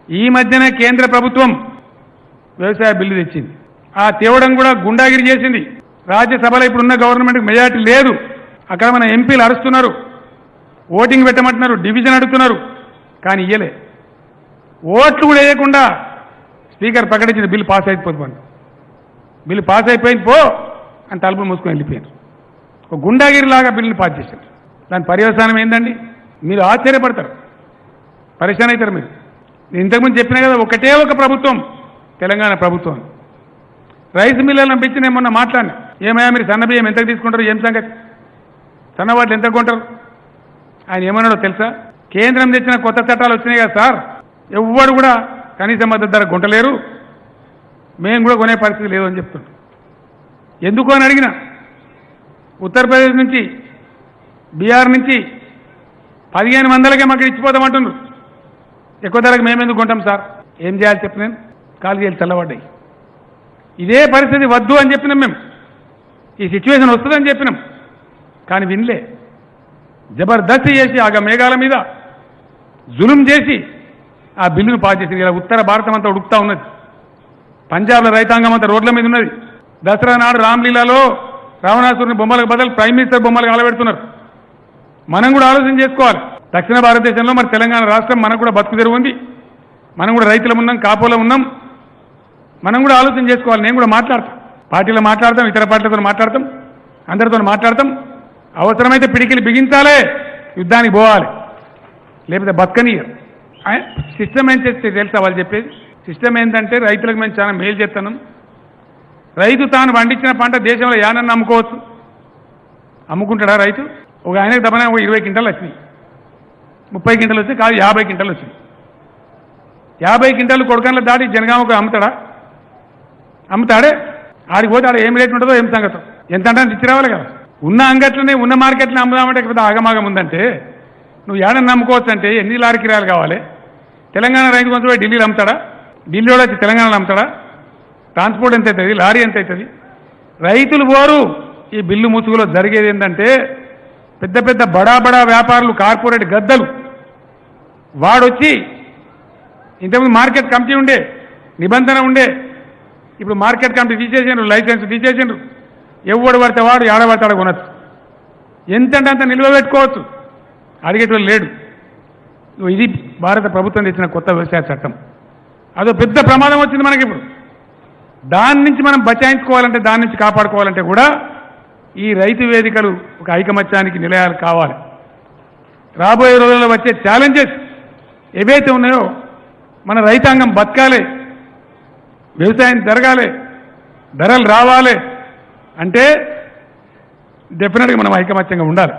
ఈ మధ్యనే కేంద్ర ప్రభుత్వం వ్యవసాయ బిల్లు తెచ్చింది. ఆ తేవడం కూడా గుండాగిరి చేసింది. రాజ్యసభలో ఇప్పుడున్న గవర్నమెంట్కి మెజారిటీ లేదు. అక్కడ మన ఎంపీలు అరుస్తున్నారు, ఓటింగ్ పెట్టమంటున్నారు, డివిజన్ అడుగుతున్నారు, కానీ ఇయ్యలే. ఓట్లు కూడా వేయకుండా స్పీకర్ ప్రకటించిన బిల్లు పాస్ అయిపోతుంది. బిల్లు పాస్ అయిపోయింది పో అని తలుపులు మూసుకొని వెళ్ళిపోయారు. ఒక గుండాగిరిలాగా బిల్లుని పాస్ చేశారు. దాని పర్యవసానం ఏందండి? మీరు ఆశ్చర్యపడతారు, పరిశాన్ అవుతారు. మీరు నేను ఇంతకుముందు చెప్పినా కదా, ఒకటే ఒక ప్రభుత్వం తెలంగాణ ప్రభుత్వం. రైస్ మిల్లర్లను పెంచి నేను మొన్న మాట్లాడినా, ఏమయ్యా మీరు సన్న బియ్యం ఎంతకు తీసుకుంటారు, ఏం సంగతి, సన్నవాట్లు ఎంత కొంటారు? ఆయన ఏమన్నాడో తెలుసా? కేంద్రం తెచ్చిన కొత్త చట్టాలు వచ్చినాయి కదా సార్, ఎవ్వరు కూడా కనీస మద్దతు ధర కొంటలేరు, మేము కూడా కొనే పరిస్థితి లేదు అని చెప్తున్నాం. ఎందుకు అని అడిగిన, ఉత్తరప్రదేశ్ నుంచి బీహార్ నుంచి 1500కే మాకు ఇచ్చిపోతామంటున్నారు. ఎక్కువ ధరకు మేమెందుకు కొంటాం సార్? ఏం చేయాలి చెప్పి నేను కాలు చేయాలి చల్లబడ్డాయి. ఇదే పరిస్థితి వద్దు అని చెప్పినాం మేము. ఈ సిచ్యువేషన్ వస్తుందని చెప్పినాం, కానీ వినలే. జబర్దస్త్ చేసి ఆగ మేఘాల మీద జులుం చేసి ఆ బిల్లును పాస్ చేసింది. ఇలా ఉత్తర భారతం అంతా ఉడుకుతా ఉన్నది. పంజాబ్లో రైతాంగం అంతా రోడ్ల మీద ఉన్నది. దసరా నాడు రామ్లీలాలో రావణాసురుని బొమ్మలకు బదులు ప్రైమ్ మినిస్టర్ బొమ్మలకు అలవెడుతున్నారు. మనం కూడా ఆలోచన చేసుకోవాలి. దక్షిణ భారతదేశంలో మరి తెలంగాణ రాష్ట్రం మనకు కూడా బతుకు తెరువు ఉంది. మనం కూడా రైతులం ఉన్నాం, కాపులం ఉన్నాం. మనం కూడా ఆలోచన చేసుకోవాలి. నేను కూడా మాట్లాడతాం, పార్టీలో మాట్లాడతాం, ఇతర పార్టీలతో మాట్లాడతాం, అందరితో మాట్లాడతాం. అవసరమైతే పిడికిలు బిగించాలే, యుద్ధానికి పోవాలి, లేకపోతే బతకనీయరు. సిస్టమ్ ఏం చేస్తే తెలుసా వాళ్ళు చెప్పేది? సిస్టమ్ ఏంటంటే రైతులకు మేము చాలా మేలు చేస్తున్నాం. రైతు తాను పండించిన పంట దేశంలో యానన్న అమ్ముకోవచ్చు. అమ్ముకుంటాడా రైతు? ఒక ఆయనకు దమన 20 క్వింటాలు వచ్చినాయి, 30 క్వింటాలు వచ్చి కాదు 50 క్వింటాలు వచ్చినాయి. 50 క్వింటాలు కొడకన్ల దాటి జనగామకు అమ్ముతాడా? అమ్ముతాడే? ఆడికి పోతే ఆడ ఏం రేటు ఉంటుందో ఏం సంగతం, ఎంత అంటే ఇచ్చి రావాలి కదా. ఉన్న అంగట్లనే ఉన్న మార్కెట్ని అమ్ముదామంటే పెద్ద ఆగమాగం ఉందంటే నువ్వు ఏడన్నా నమ్ముకోవచ్చు అంటే ఎన్ని లారీ కిరాలు కావాలి? తెలంగాణ రైతు కొంచెం పోయి ఢిల్లీలో అమ్ముతాడా? ఢిల్లీలో వచ్చి తెలంగాణలో అమ్ముతాడా? ట్రాన్స్పోర్ట్ ఎంత అవుతుంది? లారీ ఎంత అవుతుంది? రైతులు పోరు. ఈ బిల్లు ముసుగులో జరిగేది ఏంటంటే పెద్ద పెద్ద బడా బడా వ్యాపారులు, కార్పొరేట్ గద్దలు, వాడొచ్చి ఇంతకుముందు మార్కెట్ కమిటీ ఉండే, నిబంధన ఉండే, ఇప్పుడు మార్కెట్ కమిటీ తీసేసిండ్రు, లైసెన్స్ తీసేసిండ్రు. ఎవడు పడితే వాడు ఏడబడతాడు కొనచ్చు, ఎంతంటే అంత నిల్వ పెట్టుకోవచ్చు, అడిగేటోళ్ళు లేడు. ఇది భారత ప్రభుత్వం తెచ్చిన కొత్త వ్యవసాయ చట్టం. అదో పెద్ద ప్రమాదం వచ్చింది మనకి. ఇప్పుడు దాని నుంచి మనం బచాయించుకోవాలంటే, దాని నుంచి కాపాడుకోవాలంటే కూడా ఈ రైతు వేదికలు ఒక ఐకమత్యానికి నిలయాలు కావాలి. రాబోయే రోజుల్లో వచ్చే ఛాలెంజెస్ ఏవైతే ఉన్నాయో, మన రైతాంగం బతకాలి, వ్యవసాయం జరగాలి, ధరలు రావాలి అంటే డెఫినెట్గా మనం ఐకమత్యంగా ఉండాలి.